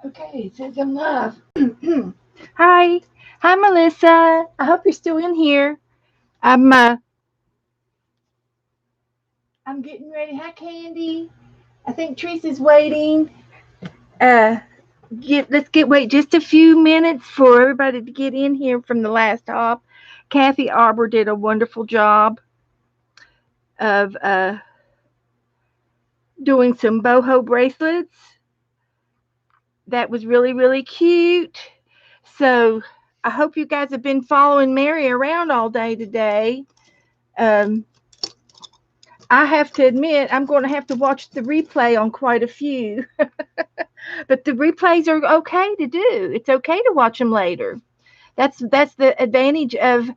Okay, it says I'm live. Hi. Hi, Melissa. I hope you're still in here. I'm uh I'm getting ready. Hi, Candy. I think Teresa's waiting. Uh let's get wait just a few minutes for everybody to get in here from the last hop. Kathy Arbor did a wonderful job of doing some boho bracelets. That was really, really cute. So I hope you guys have been following Meri around all day today. Um, I have to admit, I'm going to have to watch the replay on quite a few, but the replays are okay to do. It's okay to watch them later. That's the advantage of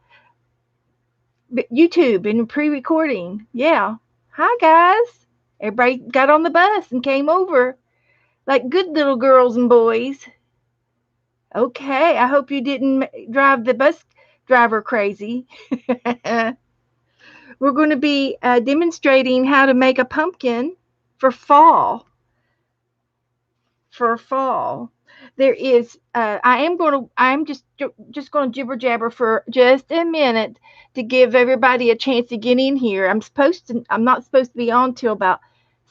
YouTube and pre-recording. Yeah. Hi guys. Everybody got on the bus and came over like good little girls and boys. Okay. I hope you didn't drive the bus driver crazy. We're going to be demonstrating how to make a pumpkin for fall. For fall, there is. I'm just going to jibber jabber for just a minute to give everybody a chance to get in here. I'm not supposed to be on till about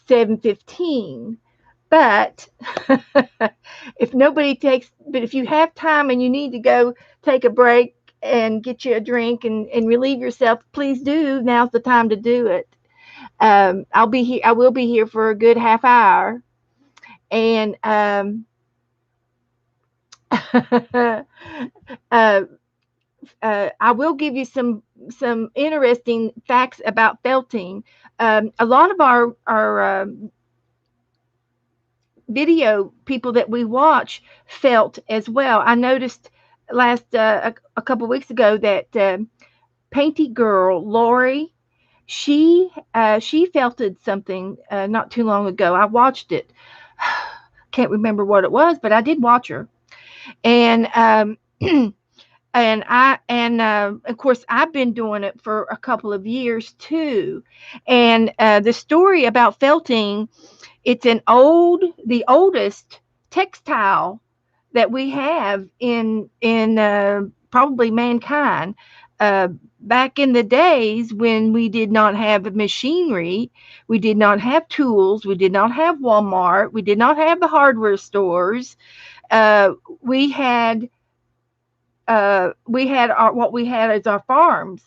7:15, but if you have time and you need to go take a break and get you a drink and relieve yourself, please do. Now's the time to do it. I'll be here. I will be here for a good half hour, and uh, I will give you some interesting facts about felting. A lot of our video people that we watch felt as well. I noticed last a couple weeks ago that painty girl Lori, she felted something not too long ago. I watched it. Can't remember what it was, but I did watch her, and and of course I've been doing it for a couple of years too. And the story about felting, it's the oldest textile that we have in probably mankind. Uh, Back in the days when we did not have machinery, we did not have tools, we did not have Walmart, we did not have the hardware stores. Uh, we had we had what we had as our farms.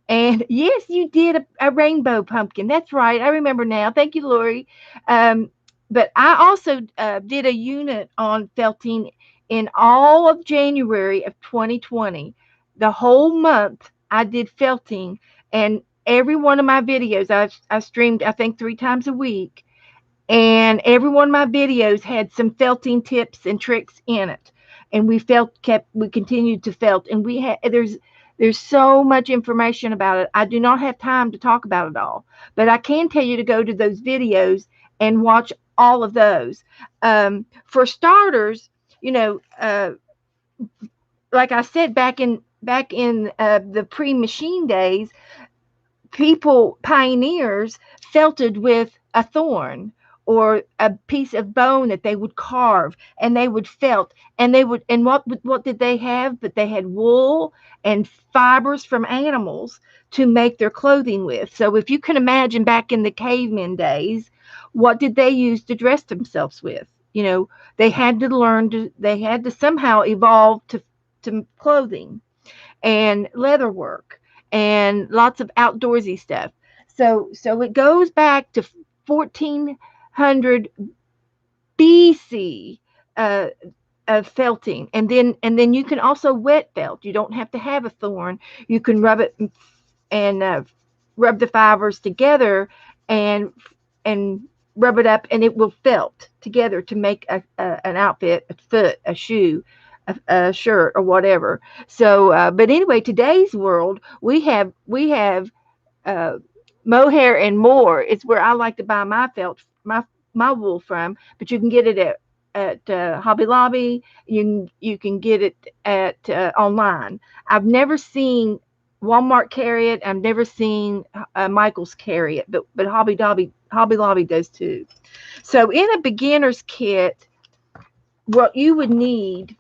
And yes, you did a rainbow pumpkin. That's right. I remember now. Thank you, Lori. Um, but I also did a unit on felting in all of January of 2020. The whole month I did felting, and every one of my videos I streamed, I think, 3 times a week. And every one of my videos had some felting tips and tricks in it. And we continued to felt, and there's so much information about it. I do not have time to talk about it all, but I can tell you to go to those videos and watch all of those. For starters, you know, like I said, back in the pre-machine days, pioneers felted with a thorn or a piece of bone that they would carve, and they would felt, and what did they have? But they had wool and fibers from animals to make their clothing with. So if you can imagine back in the caveman days, what did they use to dress themselves with? They had to somehow evolve to clothing and leather work and lots of outdoorsy stuff. So it goes back to 1400 BC, uh, of felting, and then you can also wet felt. You don't have to have a thorn. You can rub it and rub the fibers together and and rub it up, and it will felt together to make an outfit, a foot, a shoe, a shirt, or whatever. So, but anyway, today's world, we have uh, mohair and more. It's where I like to buy my felt, my wool from. But you can get it at Hobby Lobby. You can get it at online. I've never seen Walmart carry it. I've never seen Michael's carry it, but Hobby Lobby does too. So in a beginner's kit, what you would need,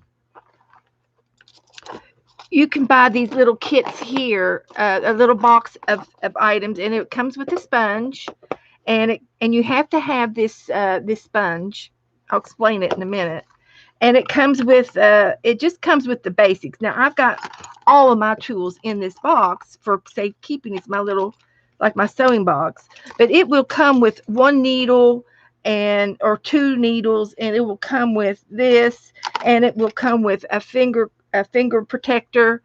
you can buy these little kits here, a little box of items, and it comes with a sponge, and you have to have this sponge. I'll explain it in a minute. And it comes with it just comes with the basics. Now I've got all of my tools in this box for safekeeping. It's my little, like my sewing box, but it will come with one needle and or two needles, and it will come with this, and it will come with a finger protector.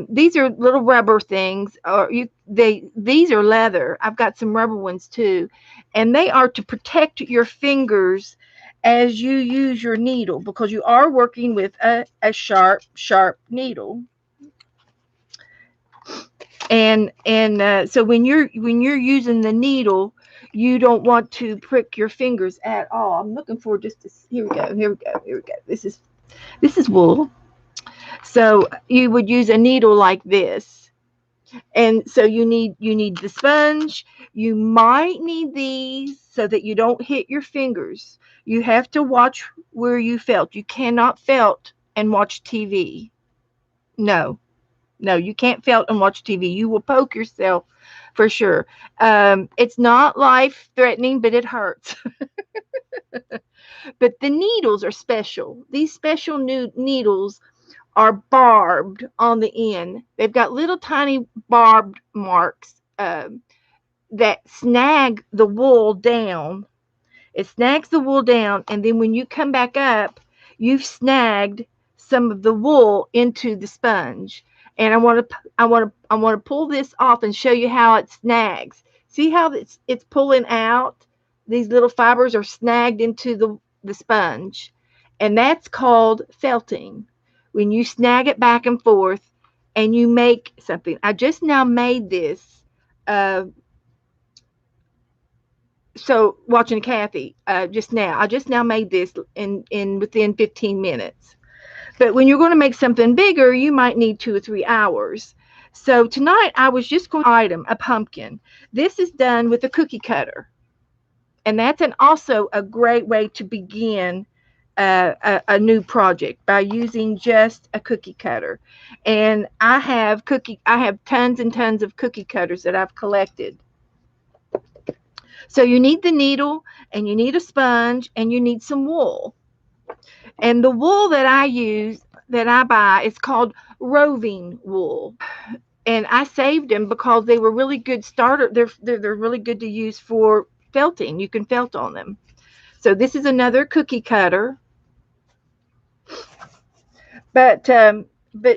These are little rubber things, or these are leather. I've got some rubber ones too, and they are to protect your fingers as you use your needle, because you are working with a sharp needle. And so when you're using the needle, you don't want to prick your fingers at all. I'm looking for just this. Here we go. This is wool. So you would use a needle like this. And so you need the sponge. You might need these so that you don't hit your fingers. You have to watch where you felt. You cannot felt and watch TV. No, no, you can't felt and watch TV. You will poke yourself for sure. It's not life threatening, but it hurts. But the needles are special. These special new needles are barbed on the end. They've got little tiny barbed marks that snag the wool down. It snags the wool down, and then when you come back up, you've snagged some of the wool into the sponge. And I want to pull this off and show you how it snags. See how it's pulling out? These little fibers are snagged into the sponge, and that's called felting. When you snag it back and forth, and you make something. I just now made this. Uh, so watching Kathy just now. I just now made this in within 15 minutes. But when you're going to make something bigger, you might need 2 or 3 hours. So tonight I was just going to item a pumpkin. This is done with a cookie cutter, and that's also a great way to begin a new project by using just a cookie cutter. And I have tons and tons of cookie cutters that I've collected. So you need the needle, and you need a sponge, and you need some wool. And the wool that I use, that I buy, is called roving wool. And I saved them because they were really good starter. They're really good to use for felting. You can felt on them. So this is another cookie cutter. But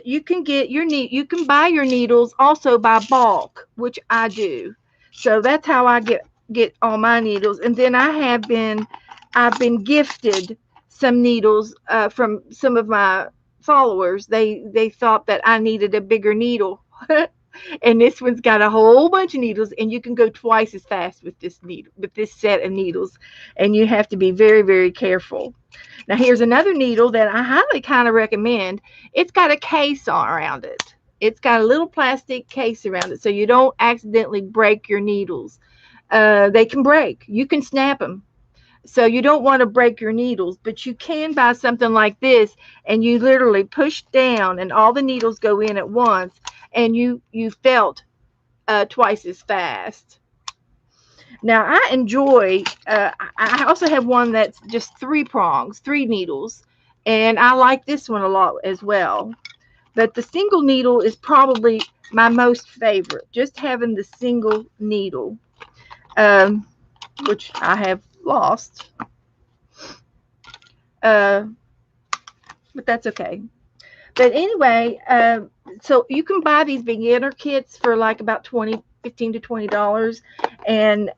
you can get you can buy your needles also by bulk, which I do. So that's how I get all my needles. And then I've been gifted some needles from some of my followers. They thought that I needed a bigger needle. And this one's got a whole bunch of needles, and you can go twice as fast with this set of needles, and you have to be very, very careful. Now here's another needle that I highly kind of recommend. It's got a case around it. It's got a little plastic case around it, so you don't accidentally break your needles. They can break. You can snap them. So you don't want to break your needles, but you can buy something like this, and you literally push down, and all the needles go in at once, and you felt twice as fast. Now I enjoy. I also have one that's just three prongs, three needles, and I like this one a lot as well. But the single needle is probably my most favorite. Just having the single needle, um, which I have lost, uh, but that's okay. But anyway, so you can buy these beginner kits for like about 15 to $20, and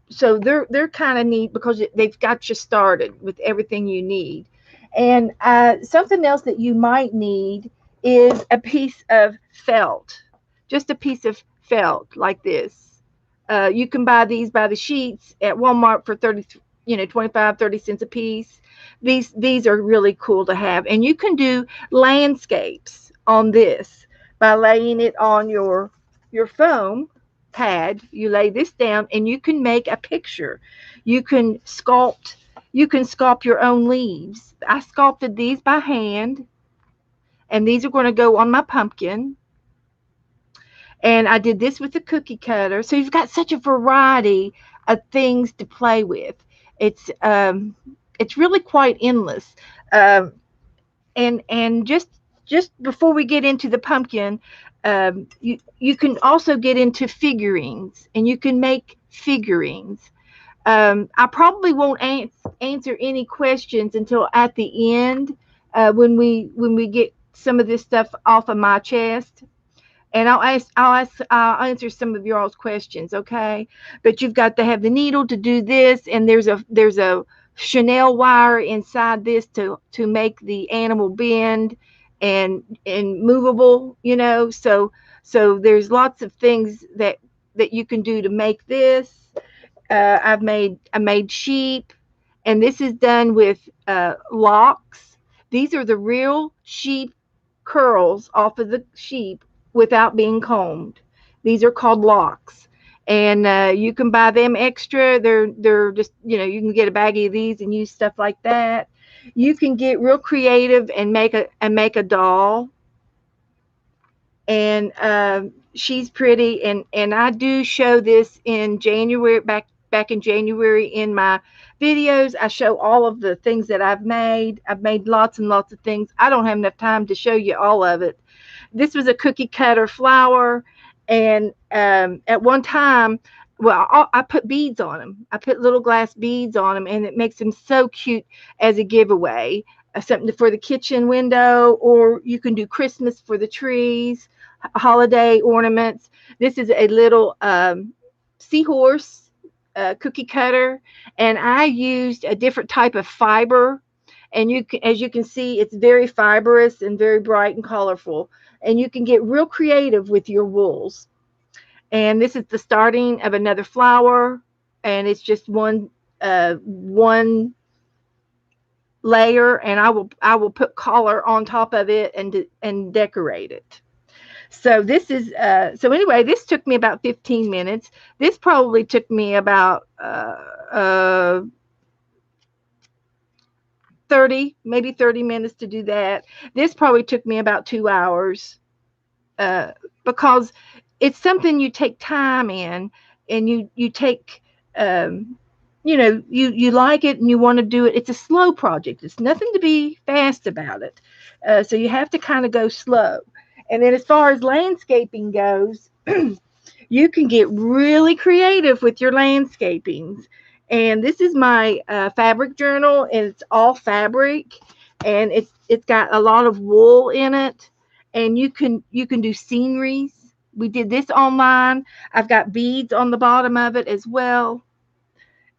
so they're kind of neat because they've got you started with everything you need. And something else that you might need is a piece of felt, just a piece of felt like this. You can buy these by the sheets at Walmart for 25, 30 cents a piece. These are really cool to have, and you can do landscapes on this by laying it on your foam pad. You lay this down, and you can make a picture. You can sculpt You can sculpt your own leaves. I sculpted these by hand, and these are going to go on my pumpkin. And I did this with the cookie cutter. So you've got such a variety of things to play with. It's um, it's really quite endless. Um, and just before we get into the pumpkin, you can also get into figurines, and you can make figurines. I probably won't answer any questions until at the end, when we get some of this stuff off of my chest, and I'll answer some of y'all's questions, okay? But you've got to have the needle to do this, and there's a Chanel wire inside this to make the animal bend and movable, so there's lots of things that you can do to make this. I made sheep, and this is done with locks. These are the real sheep curls off of the sheep without being combed. These are called locks, and you can buy them extra. They're just, you can get a baggie of these and use stuff like that. You can get real creative and make a doll, and she's pretty. And I do show this in January, back in January in my videos. I show all of the things that I've made lots and lots of things. I don't have enough time to show you all of it. This was a cookie cutter flower, and at one time, well, I put beads on them. I put little glass beads on them, and it makes them so cute as a giveaway. Something for the kitchen window, or you can do Christmas for the trees, holiday ornaments. This is a little seahorse cookie cutter, and I used a different type of fiber. And as you can see, it's very fibrous and very bright and colorful. And you can get real creative with your wools. And this is the starting of another flower, and it's just one layer, and I will put color on top of it and decorate it. So this is so anyway, this took me about 15 minutes. This probably took me about 30 minutes to do that. This probably took me about 2 hours, uh, because it's something you take time in, and you take, you like it and you want to do it. It's a slow project. It's nothing to be fast about it. So you have to kind of go slow. And then as far as landscaping goes, you can get really creative with your landscapings. And this is my fabric journal, and it's all fabric, and it's got a lot of wool in it, and you can do sceneries. We did this online. I've got beads on the bottom of it as well,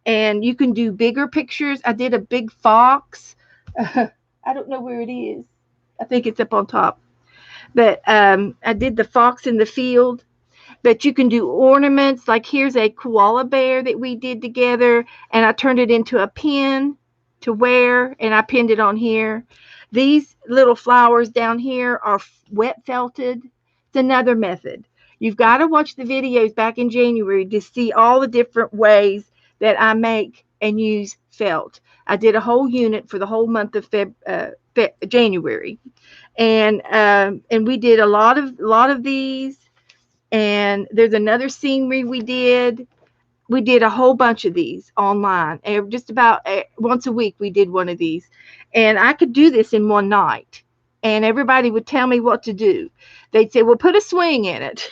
and you can do bigger pictures. I did a big fox. I don't know where it is. I think it's up on top. But I did the fox in the field. But you can do ornaments. Like here's a koala bear that we did together, and I turned it into a pin to wear, and I pinned it on here. These little flowers down here are wet felted. It's another method. You've got to watch the videos back in January to see all the different ways that I make and use felt. I did a whole unit for the whole month of January, and we did a lot of these. And there's another scenery we did. We did a whole bunch of these online. And just about once a week we did one of these. And I could do this in one night. And everybody would tell me what to do. They'd say, "Well, put a swing in it,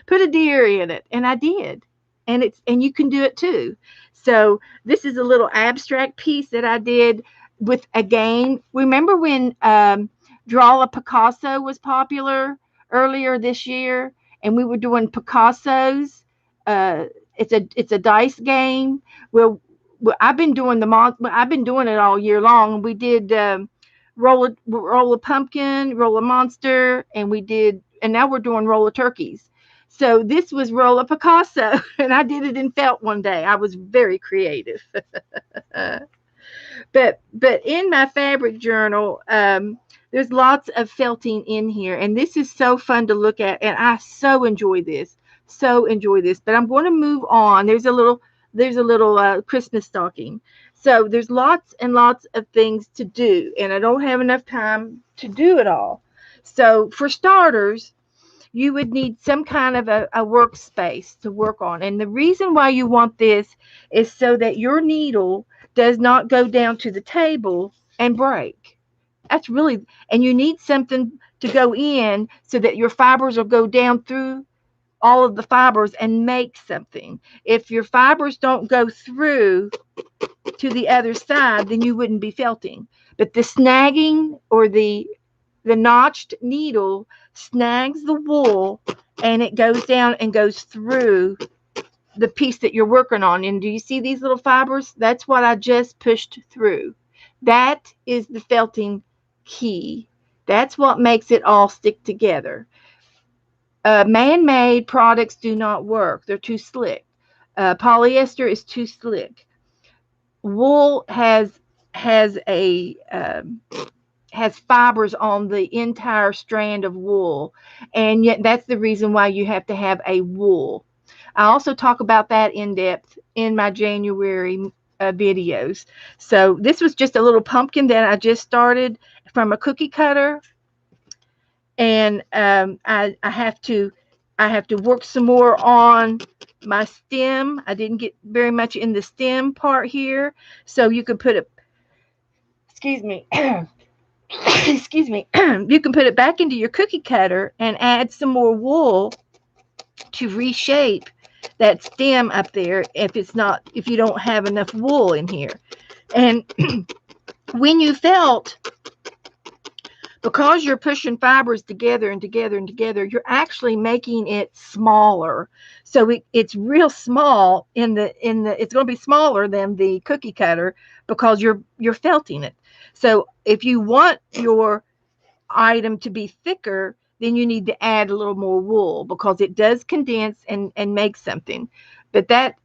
put a deer in it." And I did. And you can do it too. So this is a little abstract piece that I did with a game. Remember when Draw a Picasso was popular earlier this year, and we were doing Picassos? Uh, it's a dice game. Well, I've been doing it all year long. We did roll a pumpkin, roll a monster, and now we're doing roll a turkeys. So this was roll a Picasso, and I did it in felt one day. I was very creative. But in my fabric journal, there's lots of felting in here, and this is so fun to look at, and I so enjoy this. But I'm going to move on. There's a little Christmas stocking. So there's lots and lots of things to do, and I don't have enough time to do it all. So for starters, you would need some kind of a workspace to work on. And the reason why you want this is so that your needle does not go down to the table and break. That's really, and you need something to go in so that your fibers will go down through all of the fibers and make something. If your fibers don't go through to the other side, then you wouldn't be felting. But the snagging or the notched needle snags the wool and it goes down and goes through the piece that you're working on. And do you see these little fibers? That's what I just pushed through. That is the felting key. That's what makes it all stick together. Man-made products do not work. They're too slick. Polyester is too slick. Wool has a has fibers on the entire strand of wool, and yet that's the reason why you have to have a wool. I also talk about that in depth in my January videos. So this was just a little pumpkin that I just started from a cookie cutter, and I have to work some more on my stem. I didn't get very much in the stem part here, so you could put it. Excuse me. Excuse me. You can put it back into your cookie cutter and add some more wool to reshape that stem up there if you don't have enough wool in here. And when you felt, because you're pushing fibers together and together and together, you're actually making it smaller. So it's real small it's going to be smaller than the cookie cutter because you're felting it. So if you want your item to be thicker, then you need to add a little more wool because it does condense and make something. But that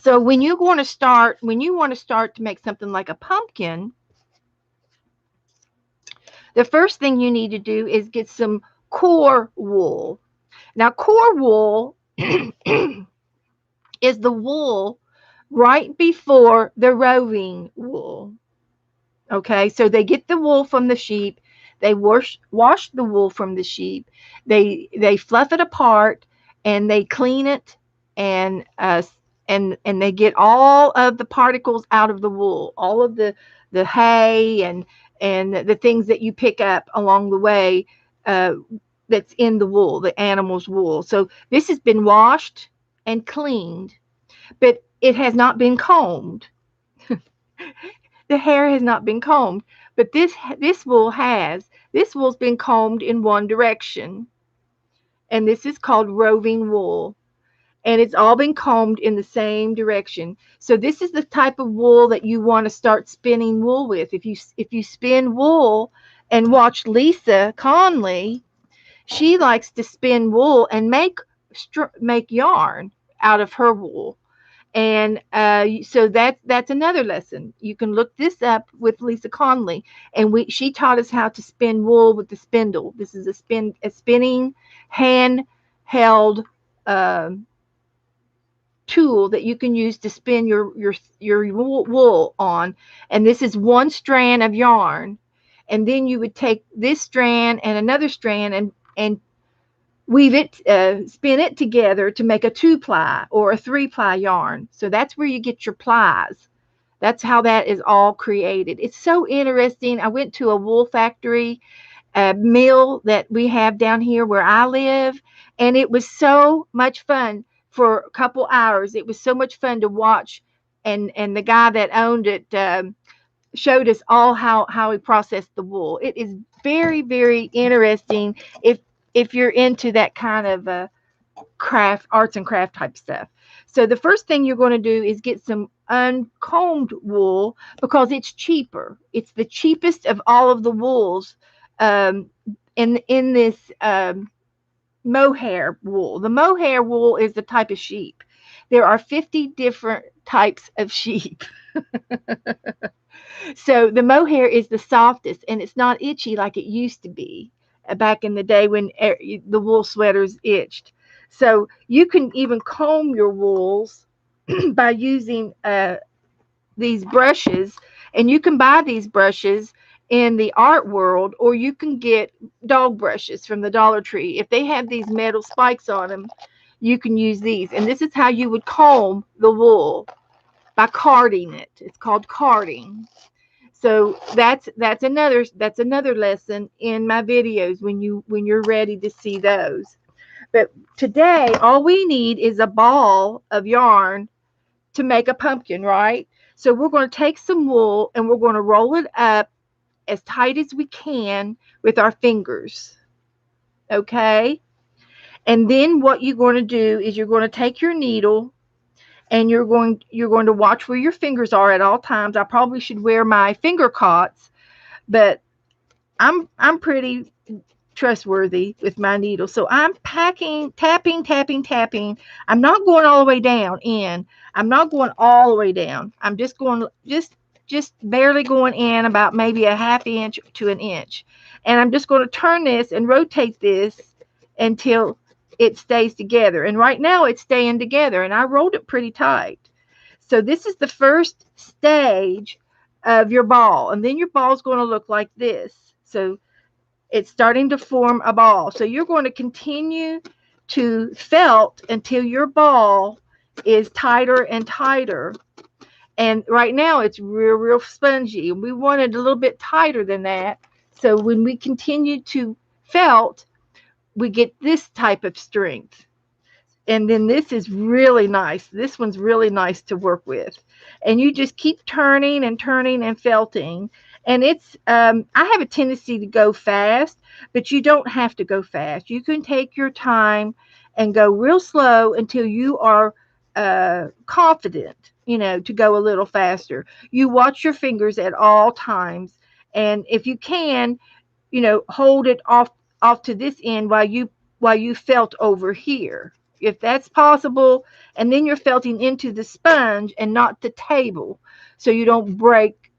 so when you want to start to make something like a pumpkin, the first thing you need to do is get some core wool. Now, core wool is the wool right before the roving wool. Okay, so they get the wool from the sheep, they wash the wool from the sheep, they fluff it apart, and they clean it, and and they get all of the particles out of the wool, all of the hay and the things that you pick up along the way, uh, that's in the wool, the animal's wool. So this has been washed and cleaned, but it has not been combed. The hair has not been combed, but this wool has. This wool's been combed in one direction, and this is called roving wool, and it's all been combed in the same direction. So this is the type of wool that you want to start spinning wool with. If you spin wool and watch Lisa Conley, she likes to spin wool and make yarn out of her wool. And so that's another lesson. You can look this up with Lisa Conley, and she taught us how to spin wool with the spindle. This is a spinning hand held uh, tool that you can use to spin your wool on. And this is one strand of yarn, and then you would take this strand and another strand and weave it, spin it together to make a 2-ply or a 3-ply yarn. So that's where you get your plies. That's how that is all created. It's so interesting. I went to a wool factory, a mill that we have down here where I live, and it was so much fun for a couple hours. It was so much fun to watch, and the guy that owned it showed us all how he processed the wool. It is very, very interesting if you're into that kind of craft, arts and craft type stuff. So the first thing you're going to do is get some uncombed wool because it's cheaper. It's the cheapest of all of the wools in this mohair wool. The mohair wool is the type of sheep. There are 50 different types of sheep. So the mohair is the softest, and it's not itchy like it used to be back in the day when the wool sweaters itched. So you can even comb your wools by using these brushes, and you can buy these brushes in the art world, or you can get dog brushes from the Dollar Tree. If they have these metal spikes on them, you can use these. And this is how you would comb the wool, by carding it. It's called carding. So that's another lesson in my videos when you're ready to see those. But today all we need is a ball of yarn to make a pumpkin, right? So we're going to take some wool and we're going to roll it up as tight as we can with our fingers. Okay? And then what you're going to do is you're going to take your needle and you're going to watch where your fingers are at all times. I probably should wear my finger cots, but I'm pretty trustworthy with my needle. So I'm packing, tapping, tapping, tapping. I'm not going all the way down in. I'm not going all the way down. I'm just going just barely going in, about maybe a half inch to an inch. And I'm just going to turn this and rotate this until it stays together. And right now it's staying together, and I rolled it pretty tight. So this is the first stage of your ball. And then your ball is going to look like this. So it's starting to form a ball. So you're going to continue to felt until your ball is tighter and tighter. And right now it's real, real spongy. We want it a little bit tighter than that. So when we continue to felt, we get this type of strength. And then this is really nice. This one's really nice to work with. And you just keep turning and turning and felting. And it's, I have a tendency to go fast, but you don't have to go fast. You can take your time and go real slow until you are confident, to go a little faster. You watch your fingers at all times. And if you can, hold it off to this end while you felt over here, if that's possible. And then you're felting into the sponge and not the table, so you don't break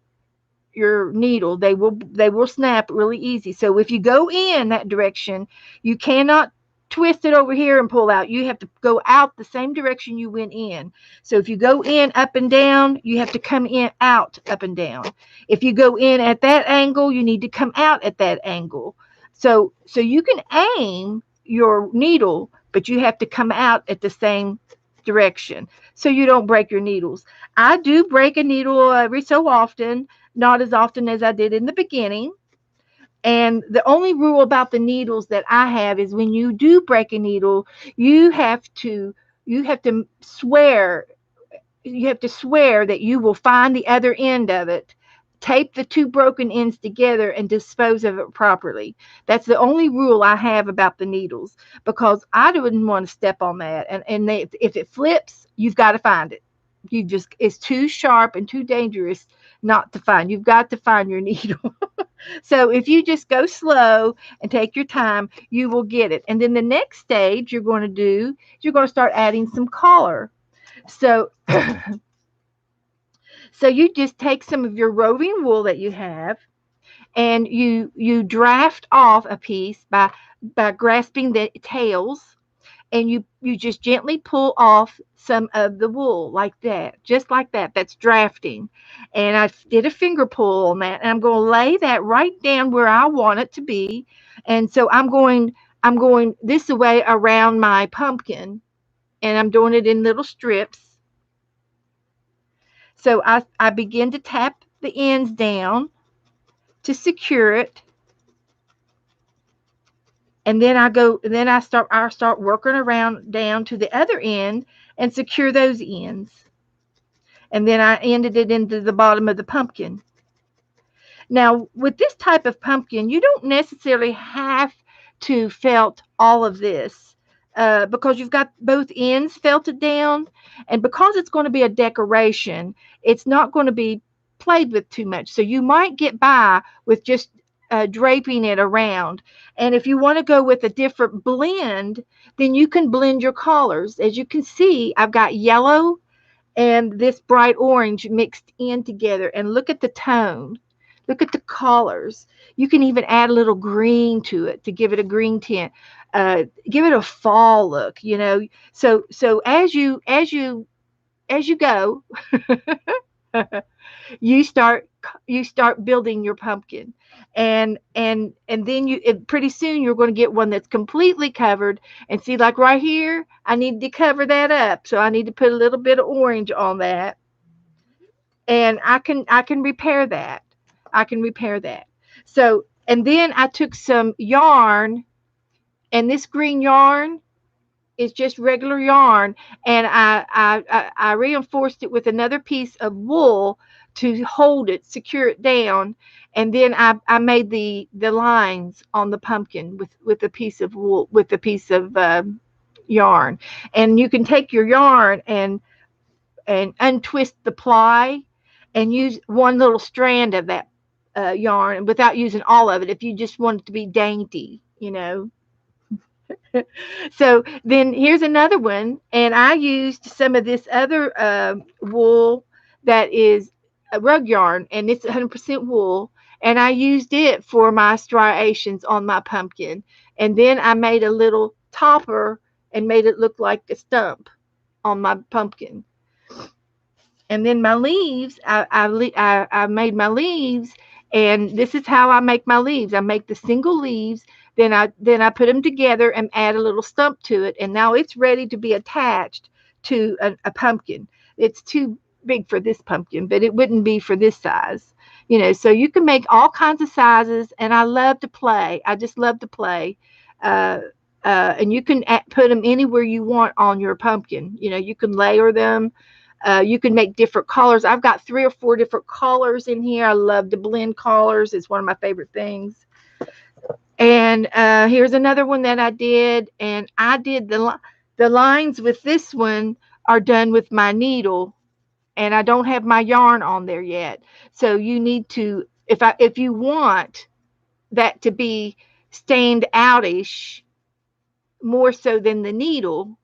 your needle. They will snap really easy. So if you go in that direction, you cannot twist it over here and pull out. You have to go out the same direction you went in. So if you go in up and down, you have to come in out up and down. If you go in at that angle, you need to come out at that angle. So you can aim your needle, but you have to come out at the same direction so you don't break your needles. I do break a needle every so often, not as often as I did in the beginning. And the only rule about the needles that I have is when you do break a needle, you have to you have to swear that you will find the other end of it, tape the two broken ends together, and dispose of it properly. That's the only rule I have about the needles, because I wouldn't want to step on that. And if it flips, you've got to find it. It's too sharp and too dangerous not to find. You've got to find your needle. So if you just go slow and take your time, you will get it. And then the next stage you're going to do, you're going to start adding some color. So so you just take some of your roving wool that you have, and you draft off a piece by grasping the tails, and you just gently pull off some of the wool like that, just like that. That's drafting. And I did a finger pull on that, and I'm going to lay that right down where I want it to be. And so I'm going this way around my pumpkin, and I'm doing it in little strips. So I begin to tap the ends down to secure it, and then I start working around down to the other end and secure those ends. And then I ended it into the bottom of the pumpkin. Now, with this type of pumpkin, you don't necessarily have to felt all of this, because you've got both ends felted down, and because it's going to be a decoration, it's not going to be played with too much. So you might get by with just draping it around. And if you want to go with a different blend, then you can blend your colors. As you can see, I've got yellow and this bright orange mixed in together. And look at the tone. Look at the colors. You can even add a little green to it to give it a green tint. Give it a fall look. So as you as you go, you start you start building your pumpkin, and then pretty soon you're going to get one that's completely covered. And see, like right here, I need to cover that up, so I need to put a little bit of orange on that, and I can repair that. I can repair that. So, and then I took some yarn, and this green yarn is just regular yarn, and I reinforced it with another piece of wool to hold it, secure it down, and then I made the lines on the pumpkin with a piece of wool, with a piece of yarn. And you can take your yarn and untwist the ply and use one little strand of that yarn without using all of it if you just want it to be dainty. So then here's another one, and I used some of this other wool that is a rug yarn, and it's 100% wool, and I used it for my striations on my pumpkin, and then I made a little topper and made it look like a stump on my pumpkin. And then my leaves, I made my leaves, and this is how I make my leaves. I make the single leaves, then I put them together and add a little stump to it, and now it's ready to be attached to a pumpkin. It's too big for this pumpkin, but it wouldn't be for this size. So you can make all kinds of sizes, and I love to play. I just love to play. Uh, and you can put them anywhere you want on your pumpkin. You can layer them. You can make different colors. I've got 3 or 4 different colors in here. I love to blend colors. It's one of my favorite things. And here's another one that I did. And I did the lines with this one are done with my needle. And I don't have my yarn on there yet. So you need to, if you want that to be stand outish more so than the needle,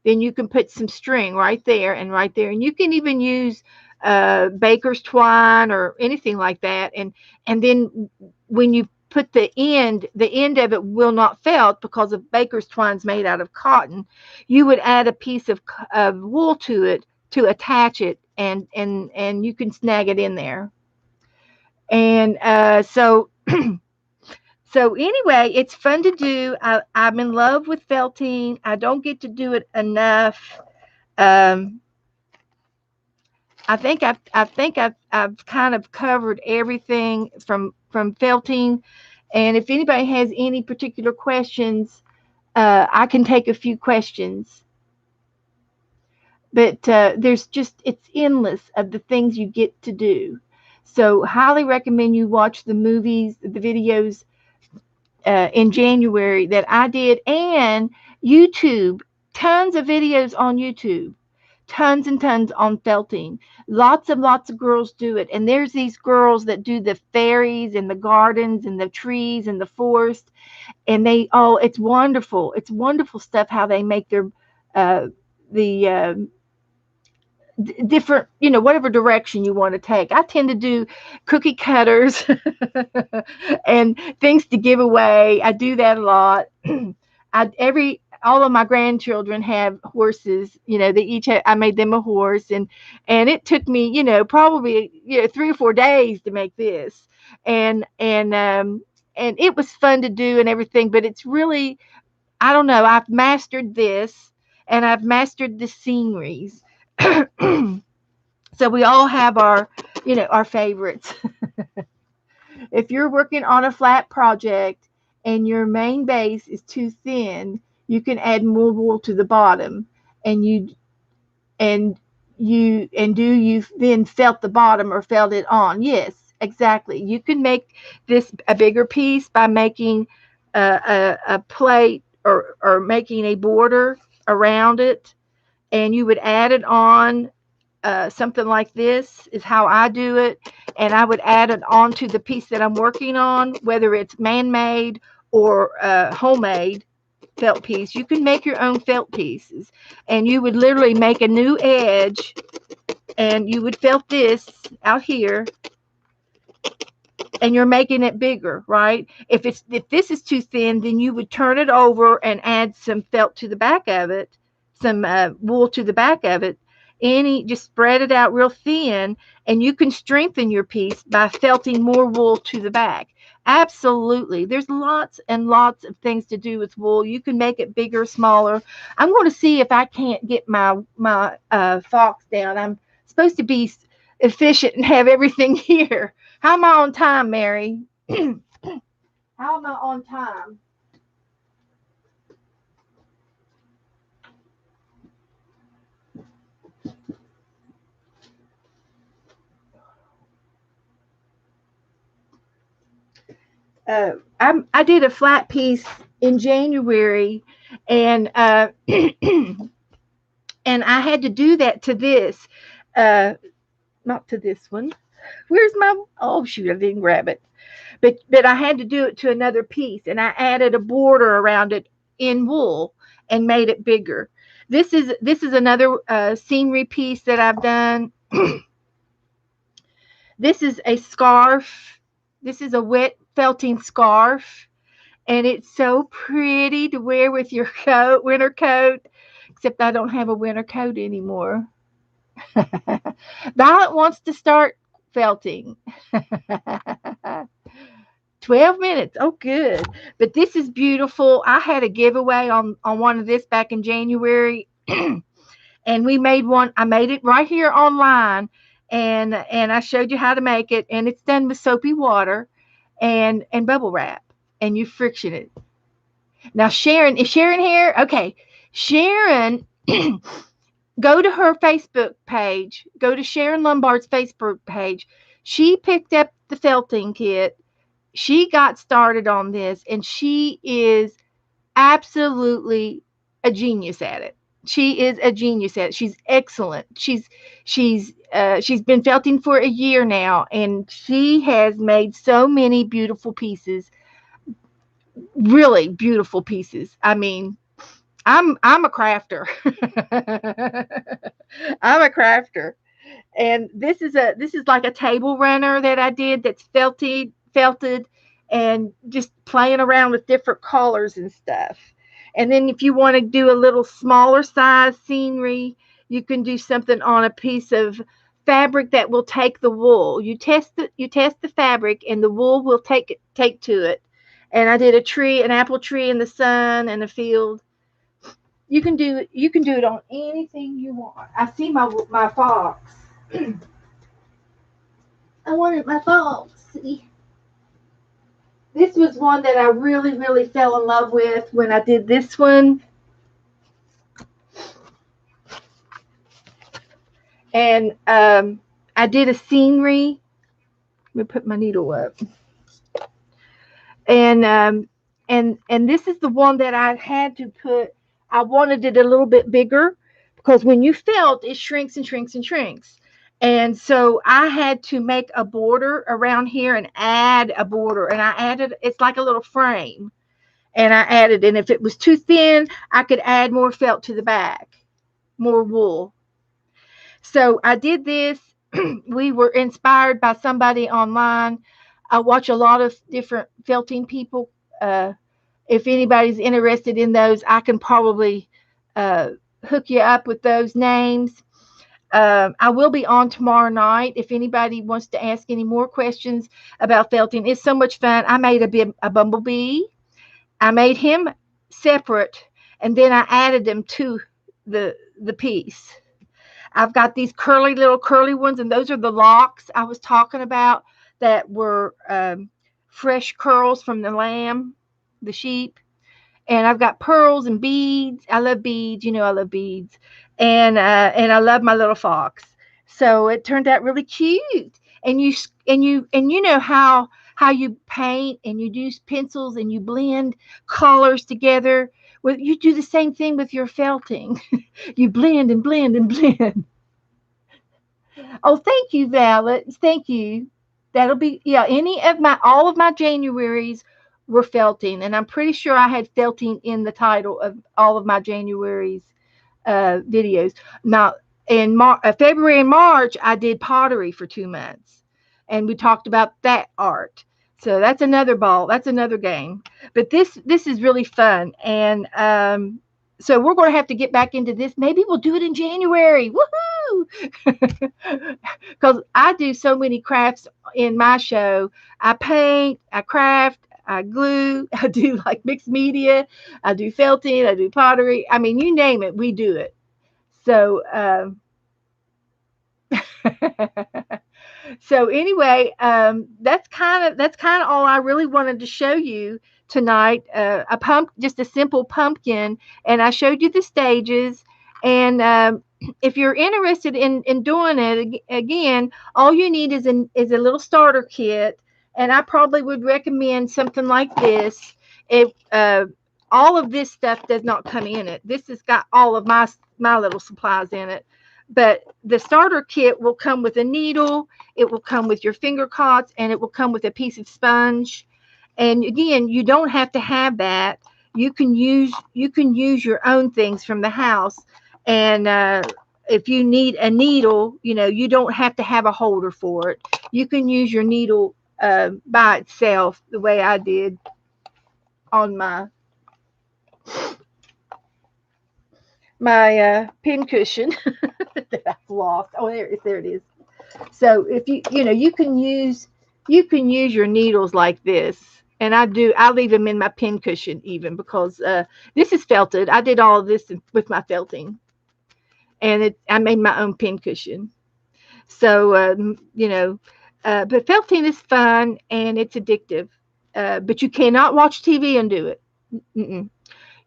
then you can put some string right there and right there. And you can even use baker's twine or anything like that. And then when you put the end of it will not felt because of baker's twine's made out of cotton. You would add a piece of wool to it to attach it, and you can snag it in there. And so anyway, it's fun to do. I'm in love with felting. I don't get to do it enough. Um, I think I've kind of covered everything from felting, and if anybody has any particular questions, I can take a few questions. But there's just it's endless of the things you get to do. So highly recommend you watch the movies, the videos in January that I did, and YouTube. Tons of videos on YouTube, tons and tons on felting. Lots and lots of girls do it. And there's these girls that do the fairies and the gardens and the trees and the forest. And it's wonderful. It's wonderful stuff how they make their, the, different, whatever direction you want to take. I tend to do cookie cutters and things to give away. I do that a lot. All of my grandchildren have horses. They each I made them a horse, and it took me, probably 3 or 4 days to make this, and it was fun to do and everything. But it's really, I don't know. I've mastered this, and I've mastered the sceneries. So we all have our favorites. If you're working on a flat project and your main base is too thin, you can add more wool to the bottom, and and do you then felt the bottom or felt it on? Yes, exactly. You can make this a bigger piece by making a plate, or making a border around it, and you would add it on. Something like this is how I do it, and I would add it onto the piece that I'm working on, whether it's man-made or homemade felt piece. You can make your own felt pieces, and you would literally make a new edge, and you would felt this out here, and you're making it bigger, right? If this is too thin, then you would turn it over and add some felt to the back of it, some wool to the back of it, just spread it out real thin, and you can strengthen your piece by felting more wool to the back. Absolutely. There's lots and lots of things to do with wool. You can make it bigger, smaller. I'm going to see if I can't get my fox down. I'm supposed to be efficient and have everything here. How am I on time, Mary? How am I on time? I did a flat piece in January, and and I had to do that to this, uh, not to this one. Where's my? Oh shoot, I didn't grab it. But I had to do it to another piece, and I added a border around it in wool and made it bigger. This is another scenery piece that I've done. This is a scarf. This is a wet felting scarf, and it's so pretty to wear with your coat, winter coat. Except I don't have a winter coat anymore. Violet wants to start felting. 12 minutes. Oh, good. But this is beautiful. I had a giveaway on one of this back in January. And we made one. I made it right here online, and I showed you how to make it. And it's done with soapy water and bubble wrap, and you friction it. Now, Sharon, is Sharon here? Okay. Sharon, go to her Facebook page. Go to Sharon Lombard's Facebook page. She picked up the felting kit. She got started on this, and she is absolutely a genius at it. She is a genius at it. She's excellent. She's been felting for a year now, and she has made so many beautiful pieces, really beautiful pieces. I mean, I'm a crafter. I'm a crafter. And this is like a table runner that I did that's felted and just playing around with different colors and stuff. And then if you want to do a little smaller size scenery, you can do something on a piece of fabric that will take the wool. You test the fabric, and the wool will take to it. And I did a tree, an apple tree in the sun and a field. You can do it on anything you want. I see my fox. I wanted my fox. See, this was one that I really, really fell in love with when I did this one. And I did a scenery. Let me put my needle up. And this is the one that I had to put. I wanted it a little bit bigger because when you felt, it shrinks and shrinks and shrinks. And so I had to make a border around here and add a border. And I added, it's like a little frame. And I added, and if it was too thin, I could add more felt to the back, more wool. So I did this. We were inspired by somebody online. I watch a lot of different felting people. If anybody's interested in those, I can probably uh, hook you up with those names. I will be on tomorrow night if anybody wants to ask any more questions about felting. It's so much fun. I made a bumblebee. I made him separate, and then I added them to the piece. I've got these little curly ones, and those are the locks I was talking about that were fresh curls from the lamb, the sheep. And I've got pearls and beads. I love beads. You know I love beads. And I love my little fox. So it turned out really cute. And you know how you paint and you use pencils and you blend colors together. Well, you do the same thing with your felting. You blend and blend and blend. Oh, thank you, Violet. Thank you. That'll be, yeah, all of my Januaries were felting, and I'm pretty sure I had felting in the title of all of my January's videos. Now, in February and March, I did pottery for 2 months, and we talked about that art. So that's another ball. That's another game. But this is really fun, and So we're going to have to get back into this. Maybe we'll do it in January. Woohoo! Because I do so many crafts in my show. I paint, I craft, I glue, I do like mixed media, I do felting, I do pottery. I mean, you name it, we do it. So, so anyway, that's kind of all I really wanted to show you tonight. Just a simple pumpkin, and I showed you the stages. And if you're interested in doing it again, all you need is a little starter kit, and I probably would recommend something like this. If all of this stuff does not come in it, this has got all of my little supplies in it. But the starter kit will come with a needle, it will come with your finger cots, and it will come with a piece of sponge. And again, you don't have to have that. You can use your own things from the house. And if you need a needle, you don't have to have a holder for it. You can use your needle by itself, the way I did on my pin cushion that I've lost. Oh, there it is. So if you can use your needles like this, and I leave them in my pin cushion even, because this is felted. I did all of this with my felting, and I made my own pin cushion. So but felting is fun and it's addictive. But you cannot watch TV and do it. Mm-mm.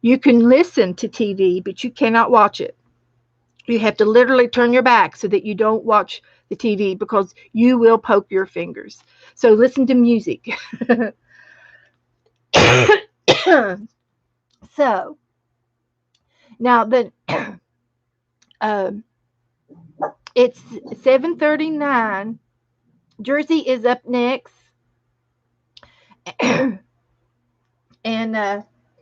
You can listen to TV, but you cannot watch it. You have to literally turn your back so that you don't watch the TV, because you will poke your fingers. So listen to music. So now um, it's 7:39. Jersey is up next, and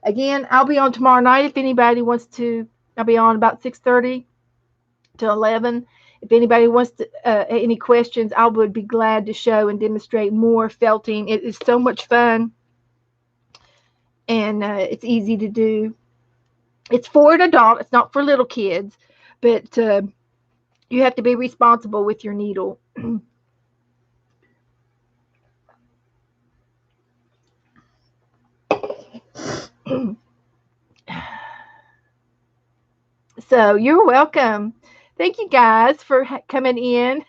again, I'll be on tomorrow night if anybody wants to. I'll be on about 6:30 to 11. If anybody wants any questions, I would be glad to show and demonstrate more felting. It is so much fun, and it's easy to do. It's for an adult. It's not for little kids, but you have to be responsible with your needle. So you're welcome. Thank you guys for coming in.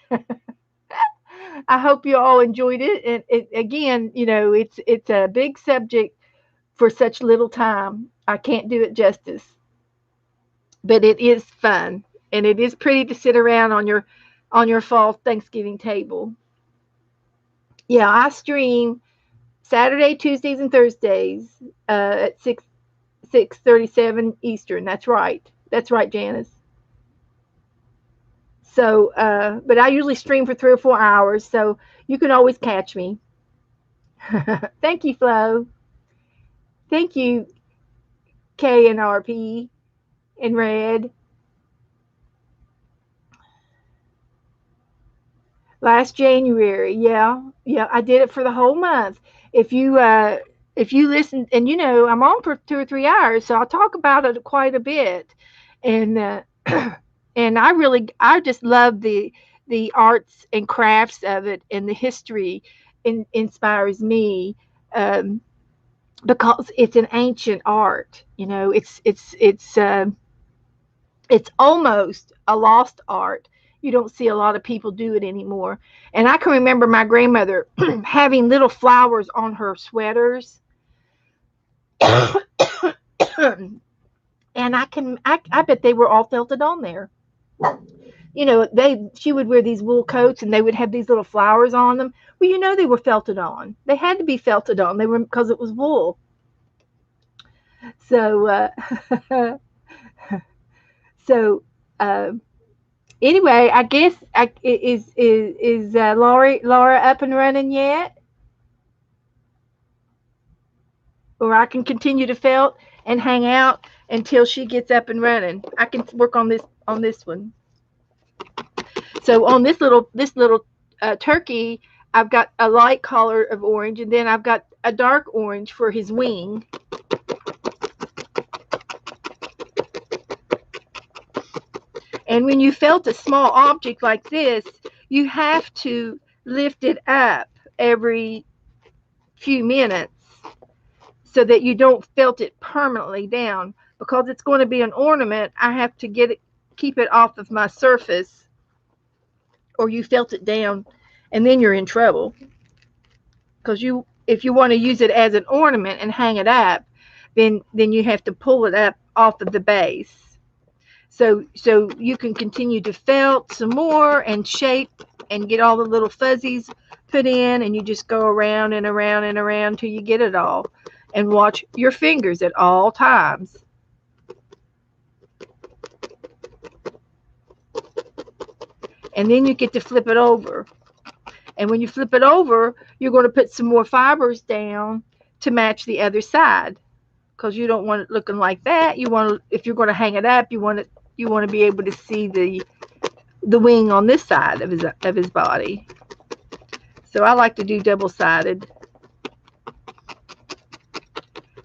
I hope you all enjoyed it. And again, it's a big subject for such little time. I can't do it justice, but it is fun, and it is pretty to sit around on your fall Thanksgiving table. Yeah, I stream Saturday, Tuesdays, and Thursdays at 6:37 Eastern. That's right. That's right, Janice. So, but I usually stream for 3 or 4 hours, so you can always catch me. Thank you, Flo. Thank you, K and RP and Red. Last January, yeah, yeah, I did it for the whole month. If you uh, if you listen, and I'm on for 2 or 3 hours, so I'll talk about it quite a bit, and and I just love the arts and crafts of it, and the history inspires me. Um, because it's an ancient art. It's almost a lost art. You don't see a lot of people do it anymore. And I can remember my grandmother having little flowers on her sweaters. And I bet they were all felted on there. She would wear these wool coats, and they would have these little flowers on them. Well, they were felted on. They had to be felted on. They were, because it was wool. So so uh, anyway, I guess is Laura up and running yet, or I can continue to felt and hang out until she gets up and running. I can work on this one. So on this little turkey, I've got a light color of orange, and then I've got a dark orange for his wing. And when you felt a small object like this, you have to lift it up every few minutes so that you don't felt it permanently down. Because it's going to be an ornament, I have to keep it off of my surface, or you felt it down, and then you're in trouble. Because if you want to use it as an ornament and hang it up, then you have to pull it up off of the base. So you can continue to felt some more and shape and get all the little fuzzies put in, and you just go around and around and around till you get it all, and watch your fingers at all times. And then you get to flip it over. And when you flip it over, you're going to put some more fibers down to match the other side, because you don't want it looking like that. You want to, if you're going to hang it up, you want to be able to see the wing on this side of his body. So I like to do double-sided.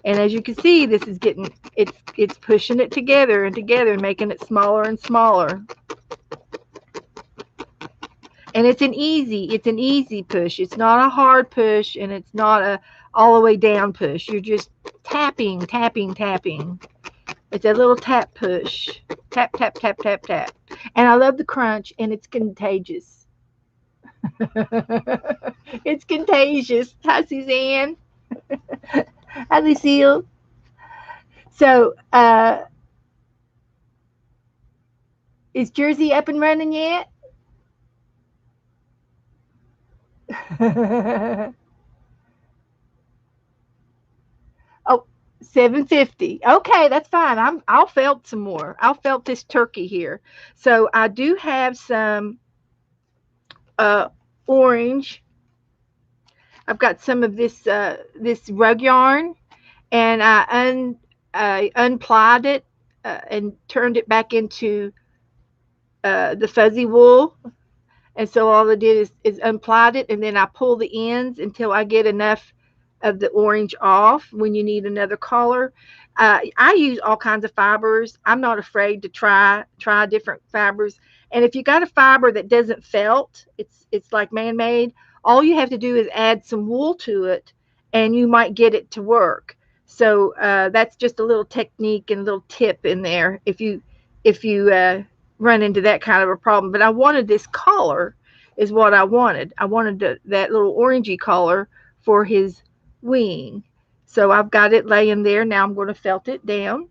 And as you can see, this is getting, it's pushing it together and together, making it smaller and smaller. And it's an easy push. It's not a hard push, and it's not a all the way down push. You're just tapping, tapping, tapping. It's a little tap push. Tap, tap, tap, tap, tap. And I love the crunch, and it's contagious. It's contagious. Hi, Suzanne. Hi, Lucille. So, is Jersey up and running yet? Oh, 750. Okay, that's fine. I'll felt some more. I'll felt this turkey here. So I do have some uh orange. I've got some of this rug yarn, and I unplied it and turned it back into the fuzzy wool. And so all I did is unplied it, and then I pull the ends until I get enough of the orange off. When you need another color, I use all kinds of fibers. I'm not afraid to try different fibers. And if you got a fiber that doesn't felt, it's like man-made. All you have to do is add some wool to it, and you might get it to work. So that's just a little technique and a little tip in there if you run into that kind of a problem. But I wanted this color is what I wanted. I wanted that little orangey color for his wing. So I've got it laying there. Now I'm going to felt it down.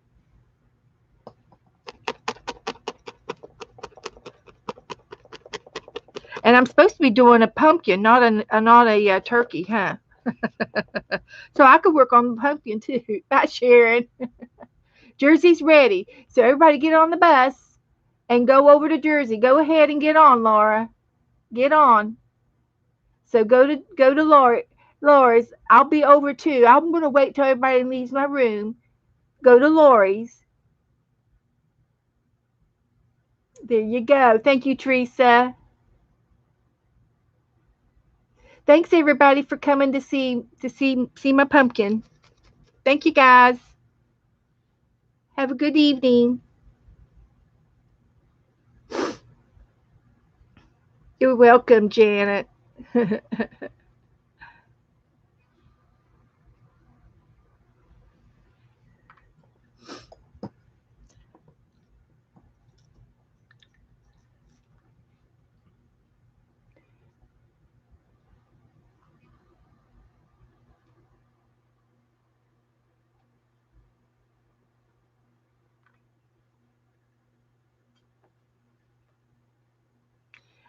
And I'm supposed to be doing a pumpkin, not a turkey, huh? So I could work on the pumpkin too. Bye, Sharon. Jersey's ready. So everybody get on the bus and go over to Jersey. Go ahead and get on, Laura. Get on. So go to Laura's. I'll be over too. I'm gonna wait till everybody leaves my room. Go to Lori's. There you go. Thank you, Teresa. Thanks everybody for coming to see my pumpkin. Thank you guys. Have a good evening. You're welcome, Janet.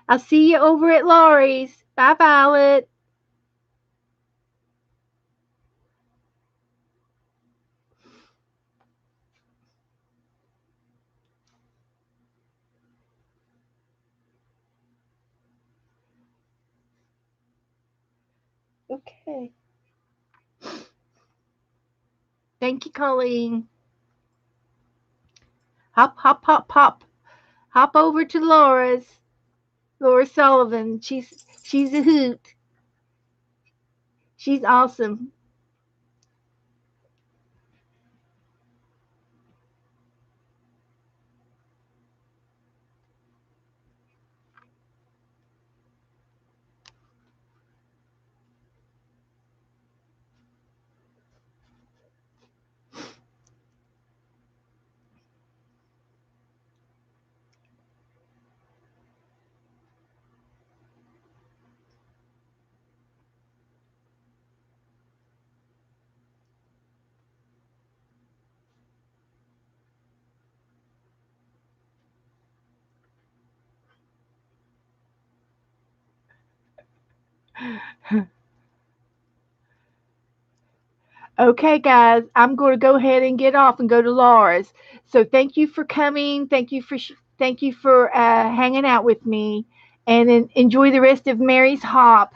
I'll see you over at Lori's. Bye, Violet. Okay. Thank you, Colleen. Hop, hop, hop, hop. Hop over to Laura's. Laura Sullivan. She's a hoot. She's awesome. Okay, guys, I'm going to go ahead and get off and go to Laura's. So thank you for coming. Thank you for hanging out with me, and enjoy the rest of Mary's hop.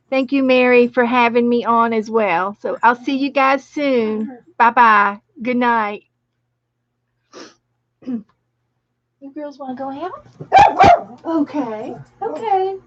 Thank you, Meri, for having me on as well. So I'll see you guys soon. Bye bye. Good night. You girls want to go out? Okay. Okay.